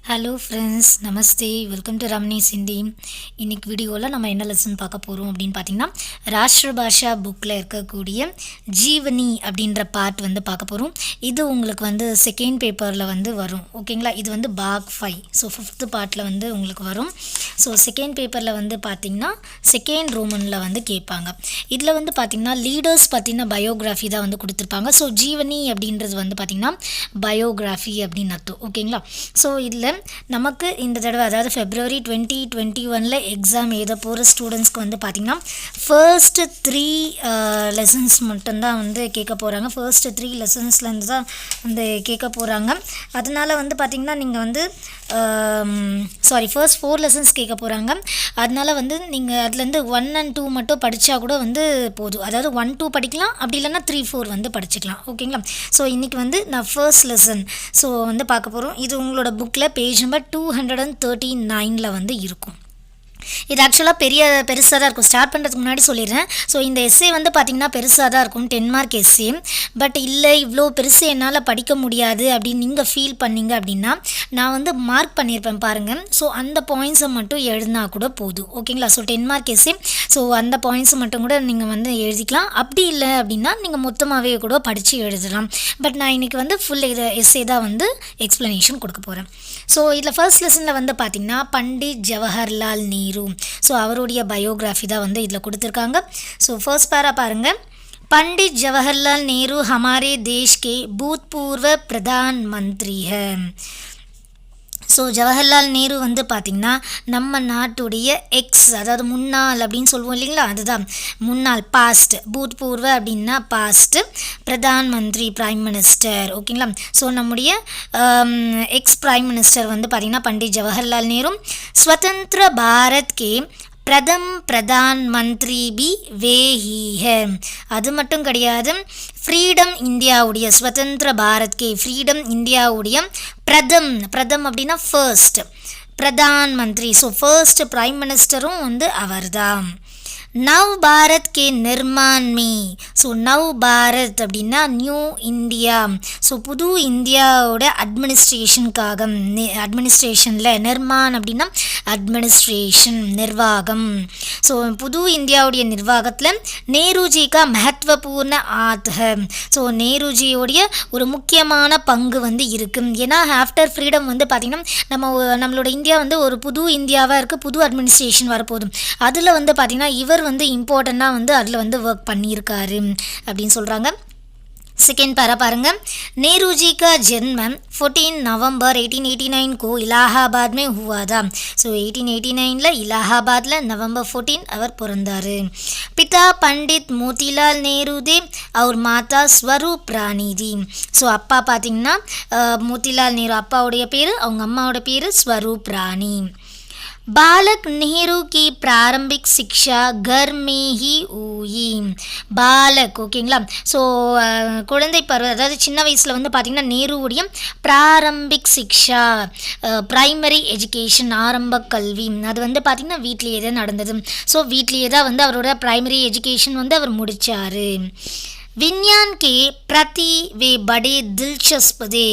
Hello friends, நமஸ்தே. Welcome to ரம்னீஸ் ஹிந்தி. இன்னைக்கு வீடியோவில் நம்ம என்ன லெசன் பார்க்க போகிறோம் அப்படின்னு பார்த்தீங்கன்னா, ராஷ்டிர பாஷா புக்கில் இருக்கக்கூடிய ஜீவனி அப்படின்ற பார்ட் பார்க்க போகிறோம். இது உங்களுக்கு செகண்ட் பேப்பரில் வரும். ஓகேங்களா? இது பாக் 5. ஸோ 5th பார்ட்டில் உங்களுக்கு வரும். ஸோ செகண்ட் பேப்பரில் பார்த்தீங்கன்னா செகண்ட் ரோமனில் கேட்பாங்க. இதில் பார்த்தீங்கன்னா லீடர்ஸ் பார்த்தீங்கன்னா பயோகிராஃபி தான் கொடுத்துருப்பாங்க. ஸோ ஜீவனி அப்படின்றது பார்த்தீங்கன்னா பயோகிராஃபி அப்படின்னு அர்த்தம். ஓகேங்களா? ஸோ இதில் நமக்கு இந்த தடவை அதாவது February 2021 எக்ஸாம் எழுத போகிற ஸ்டூடெண்ட்ஸ்க்கு பார்த்திங்கன்னா ஃபர்ஸ்ட் 3 லெசன்ஸ் மட்டும்தான் கேட்க போகிறாங்க. ஃபர்ஸ்ட் 3 லெசன்ஸ்லேருந்து தான் கேட்க போகிறாங்க. அதனால் பார்த்திங்கன்னா நீங்கள் ஃபர்ஸ்ட் 4 லெசன்ஸ் கேட்க போகிறாங்க. அதனால் நீங்கள் அதுலேருந்து 1 and 2 மட்டும் படித்தா கூட போதும். அதாவது 1, 2 படிக்கலாம், அப்படி இல்லைன்னா 3, 4 படிச்சுக்கலாம். ஓகேங்களா? ஸோ இன்றைக்கி நான் ஃபர்ஸ்ட் லெசன் ஸோ பார்க்க போகிறோம். இது உங்களோட புக்கில் பேஜ் நம்பர் 239 இருக்கும். இது ஆக்சுவலாக பெருசாக தான் இருக்கும். ஸ்டார்ட் பண்ணுறதுக்கு முன்னாடி சொல்லிடுறேன். ஸோ இந்த எஸ்ஸே பார்த்திங்கன்னா பெருசாக தான் இருக்கும், 10 மார்க் எஸ்ஸே. பட் இல்லை, இவ்வளோ பெருசு என்னால் படிக்க முடியாது அப்படின்னு நீங்கள் ஃபீல் பண்ணிங்க அப்படின்னா நான் மார்க் பண்ணியிருப்பேன் பாருங்கள். ஸோ அந்த பாயிண்ட்ஸை மட்டும் எழுதினா கூட போதும். ஓகேங்களா? So 10 mark essay. ஸோ அந்த பாயிண்ட்ஸை மட்டும் கூட நீங்கள் எழுதிக்கலாம். அப்படி இல்லை அப்படின்னா நீங்கள் மொத்தமாகவே கூட படித்து எழுதலாம். பட் நான் இன்றைக்கி ஃபுல் இதை எஸ்ஸே தான் எக்ஸ்ப்ளனேஷன் கொடுக்க போகிறேன். ஸோ இதில் ஃபர்ஸ்ட் லெசனில் பார்த்திங்கன்னா பண்டிட் ஜவஹர்லால் நேரு. ஸோ அவருடைய பயோகிராஃபி தான் இதில் கொடுத்துருக்காங்க. ஸோ ஃபர்ஸ்ட் பேரா பாருங்கள். पंडित जवाहरलाल नेहरू हमारे देश के भूतपूर्व प्रधानमंत्री है. ஸோ ஜவஹர்லால் நேரு பார்த்திங்கன்னா நம்ம நாட்டுடைய எக்ஸ், அதாவது முன்னாள் அப்படின்னு சொல்லுவோம் இல்லைங்களா, அதுதான் முன்னாள், பாஸ்ட். பூத்பூர்வ அப்படின்னா past, Pradhan Mantri prime minister. ஓகேங்களா? ஸோ நம்முடைய எக்ஸ் பிரைம் மினிஸ்டர் பார்த்திங்கன்னா Pandit Jawaharlal Nehru. Swatantra Bharat K Pradhan Mantri B way he ஹே. அது மட்டும் கிடையாது, ஃப்ரீடம் இந்தியாவுடைய, ஸ்வதந்திர பாரத் கே ஃப்ரீடம் இந்தியாவுடைய பிரதம் அப்படின்னா first, Pradhan Mantri. So first prime மினிஸ்டரும் அவர் தான். Now Bharat K Nirman me. So now Bharat அப்படின்னா நியூ இந்தியா. ஸோ புது இந்தியாவோட அட்மினிஸ்ட்ரேஷனுக்காக, அட்மினிஸ்ட்ரேஷனில் நிர்மான் அப்படின்னா அட்மினிஸ்ட்ரேஷன், நிர்வாகம். ஸோ புது இந்தியாவுடைய நிர்வாகத்தில் நேருஜிக்கா மகத்வபூர்ண ஆத் ஹை. ஸோ நேருஜியோடைய ஒரு முக்கியமான பங்கு இருக்குது. ஏன்னா ஆஃப்டர் ஃப்ரீடம் பார்த்திங்கன்னா நம்மளோட இந்தியா ஒரு புது இந்தியாவாக இருக்குது, புது அட்மினிஸ்ட்ரேஷன் வரப்போதும். அதில் பார்த்திங்கன்னா இவர் இம்பார்ட்டண்ட்டாக அதில் ஒர்க் பண்ணியிருக்காரு அப்படின்னு சொல்கிறாங்க. सेकेंड पैरा पारेंगे. नेहरू जी का जन्म 14 नवंबर 1889 को इलाहाबाद में हुआ था. सो 1889 इलाहाबाद नवंबर 14 அவர் பிறந்தாரு. पिता पंडित मोतीलाल नेहरू थे और माता स्वरूप रानी थी. ஸோ அப்பா பார்த்தீங்கன்னா மோத்திலால் நேரு, அப்பாவுடைய பேர், அவங்க அம்மாவோட பேர் ஸ்வரூப் ராணி. बालक नेहरू की प्रारंभिक शिक्षा घर में ही हुई. பாலக், ஓகேங்களா? ஸோ குழந்தை பருவம், அதாவது சின்ன வயசில் பார்த்திங்கன்னா நேருவுடைய பிராரம்பிக் சிக்ஷா, ப்ரைமரி எஜுகேஷன், ஆரம்ப கல்வி, அது பார்த்திங்கன்னா வீட்லேயே தான் நடந்தது. ஸோ வீட்லேயே தான் அவரோட ப்ரைமரி எஜுகேஷன் அவர் முடித்தார். विज्ञान के प्रति वे बड़े दिलचस्प थे.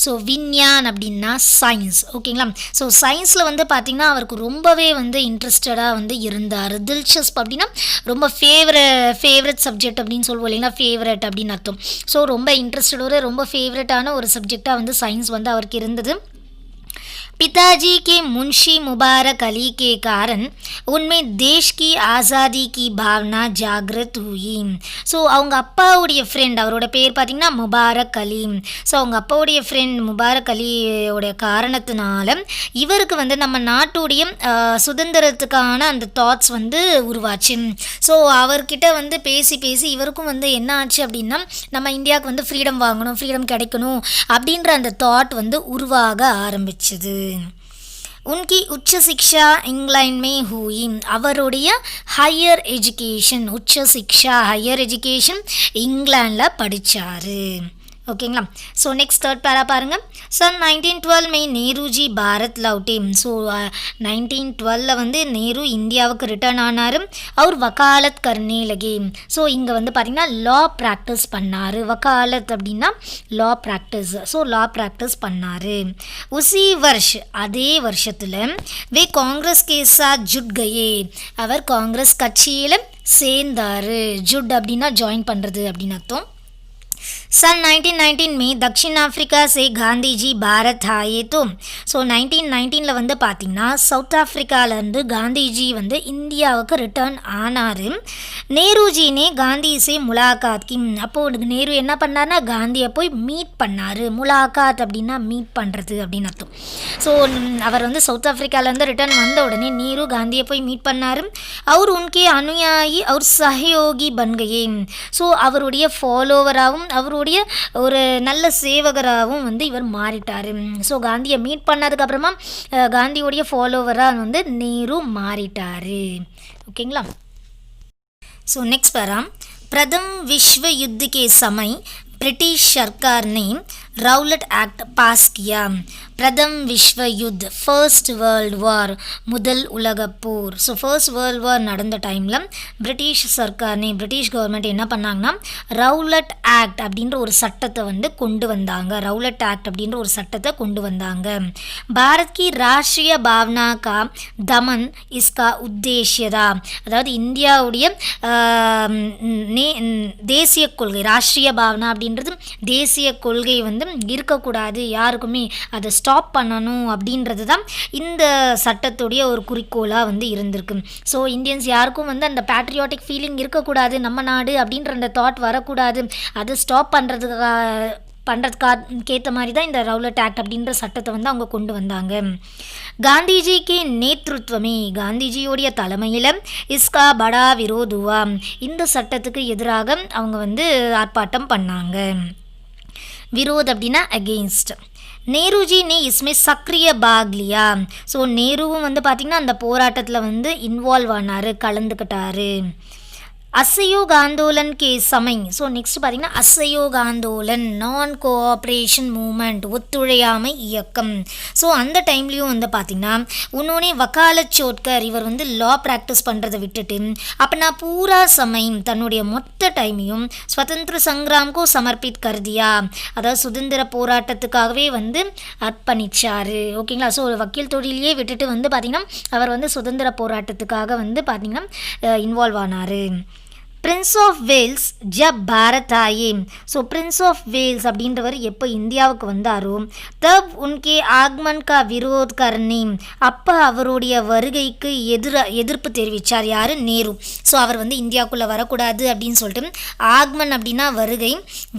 ஸோ விஞ்ஞான் அப்படின்னா சயின்ஸ். ஓகேங்களா? ஸோ சயின்ஸில் பார்த்திங்கன்னா அவருக்கு ரொம்பவே இன்ட்ரெஸ்டடாக இருந்தார். தில்சஸ்ப் அப்படின்னா ரொம்ப ஃபேவரட் சப்ஜெக்ட் அப்படின்னு சொல்லுவோம் இல்லைங்களா, ஃபேவரட் அப்படின்னு அர்த்தம். ஸோ ரொம்ப இன்ட்ரெஸ்டடோட ரொம்ப ஃபேவரட்டான ஒரு சப்ஜெக்டாக சயின்ஸ் அவருக்கு இருந்தது. पिताजी के मुंशी मुबारक अली के कारण उनमें देश की आज़ादी की भावना जागृत हुई. ஸோ அவங்க அப்பாவுடைய ஃப்ரெண்ட், அவரோட பேர் பார்த்திங்கன்னா முபாரக் அலி. ஸோ அவங்க அப்பாவுடைய ஃப்ரெண்ட் முபாரக் அலியோடைய காரணத்தினால இவருக்கு நம்ம நாட்டுடைய சுதந்திரத்துக்கான அந்த தாட்ஸ் உருவாச்சு. ஸோ அவர்கிட்ட பேசி இவருக்கும் என்ன ஆச்சு அப்படின்னா நம்ம இந்தியாவுக்கு ஃப்ரீடம் வாங்கணும், ஃப்ரீடம் கிடைக்கணும் அப்படின்ற அந்த தாட் உருவாக ஆரம்பிச்சது. उनकी उच्च शिक्षा इंग्लैंड में हुई. அவருடைய ஹையர் எஜுகேஷன், உச்ச சிக்ஷா ஹையர் எஜுகேஷன் இங்கிலாண்டில் படித்தார். ஓகேங்களா. ஸோ நெக்ஸ்ட் தேர்ட் பேரா பாருங்கள். सन 1912 में नेहरू जी भारत लौटे. ஸோ 1912 வந்து நேரு இந்தியாவுக்கு ரிட்டர்ன் ஆனார். அவர் வக்காலத் கர்னே லகே. ஸோ இங்கே வந்து பார்த்திங்கன்னா லா ப்ராக்டிஸ் பண்ணார். வக்காலத் அப்படின்னா லா ப்ராக்டிஸ். ஸோ லா ப்ராக்டிஸ் பண்ணார். உசி வருஷ் அதே வருஷத்தில் வே காங்கிரஸ் கே சாத் ஜுட் கயே. அவர் காங்கிரஸ் கட்சியில் சேர்ந்தார். ஜுட் அப்படின்னா ஜாயின் பண்ணுறது அப்படின்னு அர்த்தம். सन 1919 में दक्षिण अफ्रीका से गांधी जी भारत आए तो. ஸோ 1919 வந்து பார்த்திங்கன்னா சவுத் ஆஃப்ரிக்காவிலேருந்து காந்திஜி வந்து இந்தியாவுக்கு ரிட்டர்ன் ஆனார். நேருஜினே காந்தி சே முலாகாத் கி. அப்போது நேரு என்ன பண்ணார்னா காந்தியை போய் மீட் பண்ணார். முலாகாத் அப்படின்னா மீட் பண்ணுறது அப்படின்னு அர்த்தம். ஸோ அவர் வந்து சவுத் ஆஃப்ரிக்காவிலேருந்து ரிட்டர்ன் வந்த உடனே நேரு காந்தியை போய் மீட் பண்ணார். அவர் உன்கே அனுயாயி அவர் சஹயோகி பன்கையே. ஸோ அவருடைய ஃபாலோவராகவும் அவருடைய ஒரு நல்ல சேவகராகவும் வந்து இவர் மாறிட்டார். ஸோ காந்தியை மீட் பண்ணதுக்கப்புறமா காந்தியோடைய ஃபாலோவராக வந்து நேரு மாறிட்டார். ஓகேங்களா. ஸோ நெக்ஸ்ட் பாரா. प्रथम विश्व युद्ध के समय ब्रिटिश सरकार ने रौलट एक्ट पास किया. प्रथम विश्व युद्ध फर्स्ट वर्ल्ड वार முதல் உலகப் போர். ஸோ ஃபர்ஸ்ட் வேர்ல்டு வார் நடந்த டைமில் பிரிட்டிஷ் சர்க்கார்னே பிரிட்டிஷ் கவர்மெண்ட் என்ன பண்ணாங்கன்னா ரவுலட் ஆக்ட் அப்படின்ற ஒரு சட்டத்தை வந்து கொண்டு வந்தாங்க. ரவுலட் ஆக்ட் அப்படின்ற ஒரு சட்டத்தை கொண்டு வந்தாங்க. பாரத் கி ராஷ்ட்ரிய பாவனா கா தமன் இஸ்கா உத்தேஷ்யதா. அதாவது இந்தியாவுடைய தேசிய கொள்கை ராஷ்ட்ரிய பாவனா அப்படின்றது தேசிய கொள்கை வந்து இருக்கக்கூடாது, யாருக்குமே அதை ஸ்டாப் பண்ணணும் அப்படின்றது தான் இந்த சட்டத்துடைய ஒரு குறிக்கோளாக வந்து இருந்திருக்கு. ஸோ இந்தியன்ஸ் யாருக்கும் வந்து அந்த பேட்ரியாட்டிக் ஃபீலிங் இருக்கக்கூடாது, நம்ம நாடு அப்படின்ற அந்த தாட் வரக்கூடாது, அதை ஸ்டாப் பண்ணுறதுக்கேற்ற மாதிரி தான் இந்த ரவுலட் ஆக்ட் அப்படின்ற சட்டத்தை வந்து அவங்க கொண்டு வந்தாங்க. காந்திஜிக்கு நேத்ருத்வமே காந்திஜியோடைய தலைமையில் இஸ்கா படா விரோதுவா இந்த சட்டத்துக்கு எதிராக அவங்க வந்து ஆர்ப்பாட்டம் பண்ணாங்க. விரோத் அப்படின்னா அகெயின்ஸ்ட். நேருஜி நே இஸ்மே சக்ரிய பாக் லியா. ஸோ நேருவும் வந்து பார்த்திங்கன்னா அந்த போராட்டத்தில் வந்து இன்வால்வ் ஆனார், கலந்துக்கிட்டார். असहयोग आंदोलन के समय. ஸோ நெக்ஸ்ட் பார்த்திங்கன்னா असहयोग आंदोलन நான் கோஆப்ரேஷன் மூமெண்ட் ஒத்துழையாமை இயக்கம். ஸோ அந்த டைம்லேயும் வந்து பார்த்திங்கன்னா உன்னோனே வக்காலத் சோட்கர் இவர் வந்து லா ப்ராக்டிஸ் பண்ணுறதை விட்டுட்டு அப்போனா பூரா சமயம் தன்னுடைய மொத்த டைமையும் ஸ்வதந்திர சங்கிராம்கோ சமர்ப்பித் கருதியா. அதாவது சுதந்திர போராட்டத்துக்காகவே வந்து அர்ப்பணிச்சார். ஓகேங்களா. ஸோ வக்கீல் தொழிலையே விட்டுட்டு வந்து பார்த்திங்கன்னா அவர் வந்து சுதந்திர போராட்டத்துக்காக வந்து பார்த்திங்கன்னா இன்வால்வ் ஆனார். பிரின்ஸ் ஆஃப் வேல்ஸ் ஜப் பாரத் ஆயே. ஸோ பிரின்ஸ் ஆஃப் வேல்ஸ் அப்படின்றவர் எப்போ இந்தியாவுக்கு வந்தாரோ தப் உன்கே ஆக்மன் கா விரோத் கர்னே. அப்போ அவருடைய வருகைக்கு எதிர்ப்பு தெரிவித்தார் யார்? நேரு. ஸோ அவர் வந்து இந்தியாவுக்குள்ளே வரக்கூடாது அப்படின்னு சொல்லிட்டு ஆக்மன் அப்படின்னா வருகை,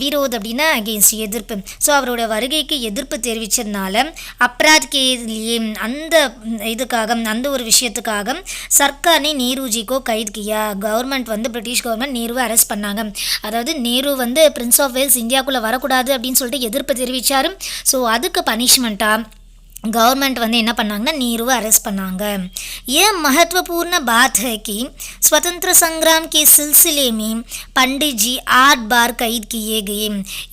விரோத் அப்படின்னா அகெயின்ஸ்ட் எதிர்ப்பு. ஸோ அவருடைய வருகைக்கு எதிர்ப்பு தெரிவித்ததுனால அப்ராத் கேலியே அந்த இதுக்காக அந்த ஒரு விஷயத்துக்காக சர்க்கார்னே நேருஜிக்கோ கைது கியா. கவர்மெண்ட் வந்து பிரிட்டிஷ் கவர்மெண்ட் நேருவை அரெஸ்ட் பண்ணாங்க. அதாவது நேரு வந்து பிரின்ஸ் ஆஃப் வேல்ஸ் இந்தியாவுக்குள்ளே வரக்கூடாது அப்படின்னு சொல்லிட்டு எதிர்ப்பு தெரிவித்தார். ஸோ அதுக்கு பனிஷ்மெண்ட்டாக गवर्नमेंट வந்து என்ன பண்ணாங்கன்னா நேருவை அரெஸ்ட் பண்ணாங்க. ये महत्वपूर्ण बात है कि स्वतंत्र संग्राम के सिलसिले में पंडित जी 8 बार கைது किए गए.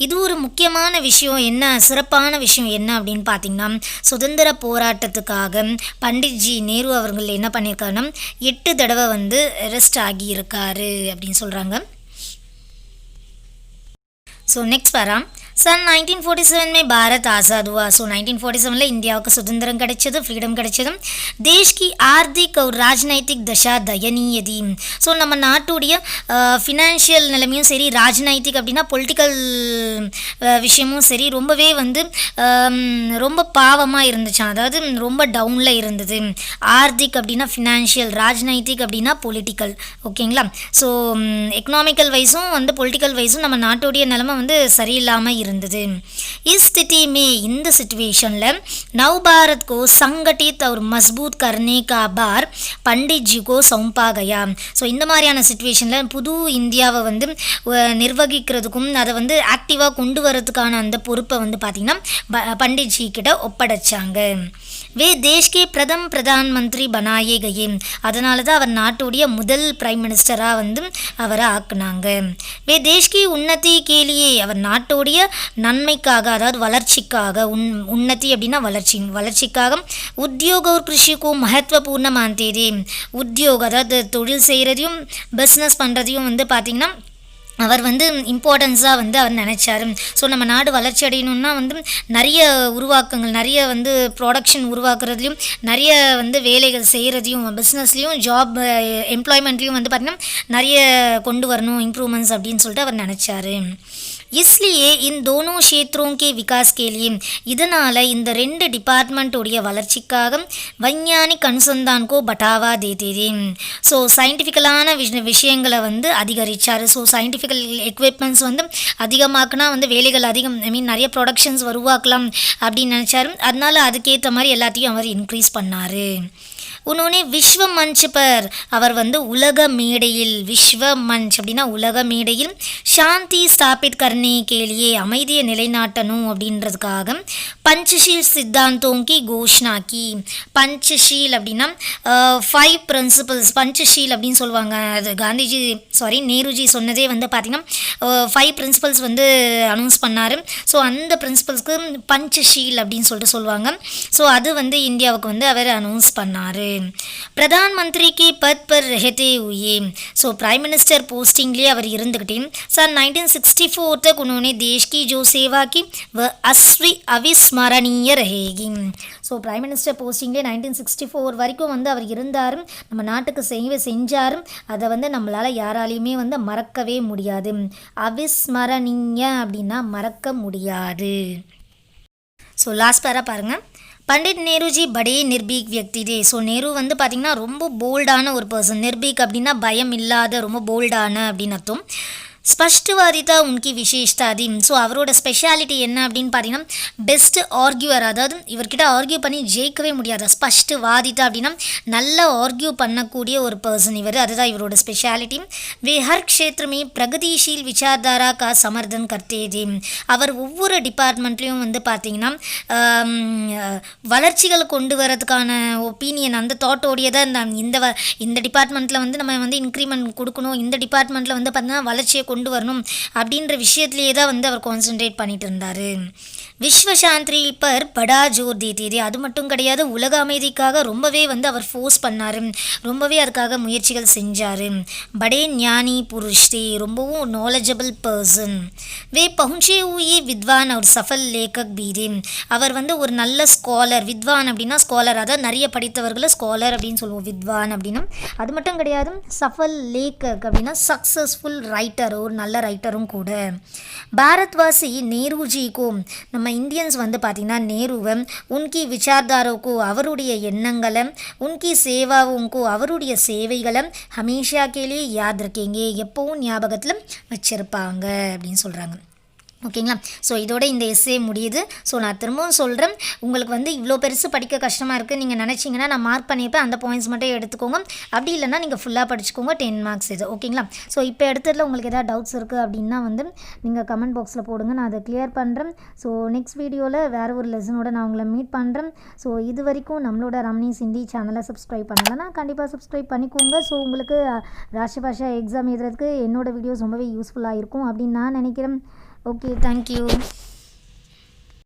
இது ஒரு முக்கியமான விஷயம் என்ன, சிறப்பான விஷயம் என்ன அப்படின்னு பார்த்தீங்கன்னா சுதந்திர போராட்டத்துக்காக பண்டிட் ஜி நேரு அவர்கள் என்ன பண்ணியிருக்காருன்னா 8 தடவை வந்து அரெஸ்ட் ஆகியிருக்காரு அப்படின்னு சொல்கிறாங்க. ஸோ நெக்ஸ்ட் பாரா. सन 1947 में भारत आज़ाद हुआ. ஸோ 1947 இந்தியாவுக்கு சுதந்திரம் கிடைச்சது, ஃப்ரீடம் கிடைச்சது. தேஷ் கி ஆர்த்திக் और ராஜ்நைத்திக் தஷா தயனீய தி. ஸோ நம்ம நாட்டுடைய ஃபினான்ஷியல் நிலைமையும் சரி, ராஜ்நைத்திக் அப்படின்னா பொலிட்டிக்கல் விஷயமும் சரி ரொம்பவே வந்து ரொம்ப பாவமாக இருந்துச்சான். அதாவது ரொம்ப டவுனில் இருந்தது. ஆர்த்திக் அப்படின்னா ஃபினான்ஷியல், ராஜ்நைத்திக் அப்படின்னா பொலிட்டிக்கல். ஓகேங்களா. ஸோ எக்கனாமிக்கல் வைஸும் வந்து பொலிட்டிக்கல் வைஸும் நம்ம நாட்டுடைய நிலைமை வந்து சரியில்லாமல் இருந்தது. इस स्थिति में இந்த सिचुएशनல नव भारत को संगठित और मजबूत करने का भार पंडित जी को सौंपा गया. ஸோ இந்த மாதிரியான சிச்சுவேஷனில் புது இந்தியாவை வந்து நிர்வகிக்கிறதுக்கும் அதை வந்து ஆக்டிவாக கொண்டு வரதுக்கான அந்த பொறுப்பை வந்து பார்த்திங்கன்னா பண்டிட் ஜி கிட்ட ஒப்படைச்சாங்க. வே தேஷ் கே பிரதான் மந்திரி பனாயே கயே. அதனால தான் அவர் நாட்டுடைய முதல் பிரைம் மினிஸ்டராக வந்து அவரை ஆக்குனாங்க. வே தேஷ் கி உன்னதி கேலியே அவர் நாட்டுடைய நன்மைக்காக அதாவது வளர்ச்சிக்காக உன்னதி அப்படின்னா வளர்ச்சிக்காக உத்தியோக ஒரு கிருஷிக்கும் மகத்துவபூர்ண மாந்தேதே உத்தியோகம் அதாவது தொழில் செய்கிறதையும் பிஸ்னஸ் பண்ணுறதையும் வந்து பார்த்திங்கன்னா அவர் வந்து இம்பார்ட்டன்ஸாக வந்து அவர் நினச்சாரு. ஸோ நம்ம நாடு வளர்ச்சி அடையணுன்னா வந்து நிறைய உருவாக்கங்கள் நிறைய வந்து ப்ரொடக்ஷன் உருவாக்குறதுலையும் நிறைய வந்து வேலைகள் செய்கிறதையும் பிஸ்னஸ்லேயும் ஜாப் எம்ப்ளாய்மெண்ட்லேயும் வந்து பார்த்திங்கன்னா நிறைய கொண்டு வரணும் இம்ப்ரூவ்மெண்ட்ஸ் அப்படின்னு சொல்லிட்டு அவர் நினச்சாரு. इसलिए इन दोनों क्षेत्रों के विकास के लिए இதனால் இந்த ரெண்டு டிபார்ட்மெண்ட்டோடைய வளர்ச்சிக்காக வைஞானிக் அனுசந்தான் கோ பட்டாவா தேதே. ஸோ சயின்டிஃபிக்கலான விஷயங்களை வந்து அதிகரித்தார். ஸோ சயின்டிஃபிக்கல் எக்யூப்மெண்ட்ஸ் வந்து அதிகமாக்குனா வந்து வேலைகள் அதிகம் நிறைய ப்ரொடக்ஷன்ஸ் உருவாக்கலாம் அப்படின்னு நினச்சாரு. அதனால் அதுக்கேற்ற மாதிரி எல்லாத்தையும் அவர் இன்க்ரீஸ் பண்ணார். உன்னோனே விஸ்வ மஞ்ச் பர் அவர் வந்து உலக மேடையில் விஸ்வ மஞ்ச் அப்படின்னா உலக மேடையில் சாந்தி ஸ்தாபித் கர்னே கேலியே அமைதியை நிலைநாட்டணும் அப்படின்றதுக்காக பஞ்சஷீல் சித்தாந்தோங்கி கோஷ்னாக்கி. பஞ்சஷீல் அப்படின்னா 5 பிரின்சிபல்ஸ் பஞ்சஷீல் அப்படின்னு சொல்லுவாங்க. அது காந்திஜி நேருஜி சொன்னதே வந்து பார்த்திங்கன்னா 5 பிரின்சிபல்ஸ் வந்து அனௌன்ஸ் பண்ணார். ஸோ அந்த பிரின்சிபல்ஸ்க்கு பஞ்சஷீல் அப்படின்னு சொல்லிட்டு சொல்லுவாங்க. ஸோ அது வந்து இந்தியாவுக்கு வந்து அவர் அனௌன்ஸ் பண்ணார். प्रधानमंत्री के पद पर रहते हुए सो प्राइम मिनिस्टर पोस्टिंगले அவர் இருந்துக்கிட்டே सन 1964 तक उन्होंने देश की जो सेवा की वह अविस्मरणीय रहेगी. ஸோ பிரைம் மினிஸ்டர் போஸ்டிங்லேயே 1964 வரைக்கும் வந்து அவர் இருந்தார். நம்ம நாட்டுக்கு செஞ்சார். அதை வந்து நம்மளால் யாராலையுமே வந்து மறக்கவே முடியாது. அவிஸ்மரணீய அப்படின்னா மறக்க முடியாது. ஸோ லாஸ்ட் பேரா பாருங்கள். பண்டிட் நேருஜி படே நிர்பீக் வியக்தி தே. ஸோ நேரு வந்து பார்த்திங்கன்னா ரொம்ப போல்டான ஒரு பர்சன். நிர்பீக் அப்படின்னா பயம் இல்லாத ரொம்ப போல்டான அப்படின்னு அர்த்தம். ஸ்பஷ்டவாதிதா உன்கி விசேஷ்தா தி. ஸோ அவரோட ஸ்பெஷாலிட்டி என்ன அப்படின்னு பார்த்தீங்கன்னா பெஸ்ட் ஆர்கியூவர், அதாவது இவர்கிட்ட ஆர்கியூ பண்ணி ஜெயிக்கவே முடியாது. ஸ்பஷ்டவாதிதா அப்படின்னா நல்ல ஆர்கியூ பண்ணக்கூடிய ஒரு பர்சன் இவர். அதுதான் இவரோட ஸ்பெஷாலிட்டி. வே ஹர் க்ஷேத்ரமே பிரகதிஷீல் விசார்தாரா கா சமர்தன் கர்த்தே தி. அவர் ஒவ்வொரு டிபார்ட்மெண்ட்லேயும் வந்து பார்த்திங்கன்னா வளர்ச்சிகளை கொண்டு வரதுக்கான ஒப்பீனியன் அந்த தாட்டோடைய தான் இந்த டிபார்ட்மெண்ட்டில் வந்து நம்ம வந்து இன்க்ரிமெண்ட் கொடுக்கணும், இந்த டிபார்ட்மெண்ட்டில் வந்து பார்த்திங்கன்னா வளர்ச்சியை கொண்டு வரணும் அப்படின்ற விஷயத்திலேயே தான் வந்து அவர் கான்சென்ட்ரேட் பண்ணிட்டு இருந்தார். விஸ்வ சாந்தி பர் படா ஜோர் தேதே. அது மட்டும் கிடையாது, உலக அமைதிக்காக ரொம்பவே வந்து அவர் ஃபோர்ஸ் பண்ணார். ரொம்பவே அதுக்காக முயற்சிகள் செஞ்சார். படே ஞானி புருஷ் தே, ரொம்பவும் நாலேஜபிள் பர்சன். வே பहुंचे हुए வித்வான் और சஃபல் லேखक भी थे. அவர் வந்து ஒரு நல்ல ஸ்காலர். வித்வான் அப்படின்னா ஸ்காலர், அதாவது நிறைய படித்தவர்களை ஸ்காலர் அப்படின்னு சொல்லுவோம் வித்வான் அப்படின்னா. அது மட்டும் கிடையாது, சஃபல் லேखक அப்படின்னா சக்ஸஸ்ஃபுல் ரைட்டர், ஒரு நல்ல ரைட்டரும் கூட. பாரத்வாசி நேருஜிக்கோ, நம்ம இந்தியன்ஸ் வந்து பார்த்திங்கன்னா நேருவை உன்கி விசார்தாரோக்கோ அவருடைய எண்ணங்களை, உன்கி சேவாவுக்கோ அவருடைய சேவைகளை ஹமேஷா கேலியே யாத் ரக்கேங்கே எப்பவும் ஞாபகத்தில் வச்சுருப்பாங்க அப்படின்னு சொல்கிறாங்க. ஓகேங்களா. ஸோ இதோட இந்த எஸ்ஸே முடியுது. ஸோ நான் திரும்பவும் சொல்கிறேன், உங்களுக்கு வந்து இவ்வளோ பெருசு படிக்க கஷ்டமாக இருக்குது நீங்கள் நினச்சிங்கன்னா நான் மார்க் பண்ணியிருப்பேன், அந்த பாயிண்ட்ஸ் மட்டும் எடுத்துக்கோங்க. அப்படி இல்லைனா நீங்கள் ஃபுல்லாக படிச்சுக்கோங்க. 10 மார்க்ஸ் இது. ஓகேங்களா. ஸோ இப்போ எடுத்ததில் உங்களுக்கு எதாவது டவுட்ஸ் இருக்குது அப்படின்னா வந்து நீங்கள் கமெண்ட் பாக்ஸில் போடுங்க, நான் அதை கிளியர் பண்ணுறேன். ஸோ நெக்ஸ்ட் வீடியோவில் வேறு ஒரு லெசனோட நான் உங்களை மீட் பண்ணுறேன். ஸோ இது வரைக்கும் நம்மளோட ரம்னீஸ் ஹிந்தி சேனலை சப்ஸ்கிரைப் பண்ணலைன்னா கண்டிப்பாக சப்ஸ்கிரைப் பண்ணிக்கோங்க. ஸோ உங்களுக்கு ராஷ்டிரிய பாஷா எக்ஸாம் எழுதுறதுக்கு என்னோடய வீடியோஸ் ரொம்பவே யூஸ்ஃபுல்லாக இருக்கும் அப்படின்னு நான் நினைக்கிறேன். Okay, thank you.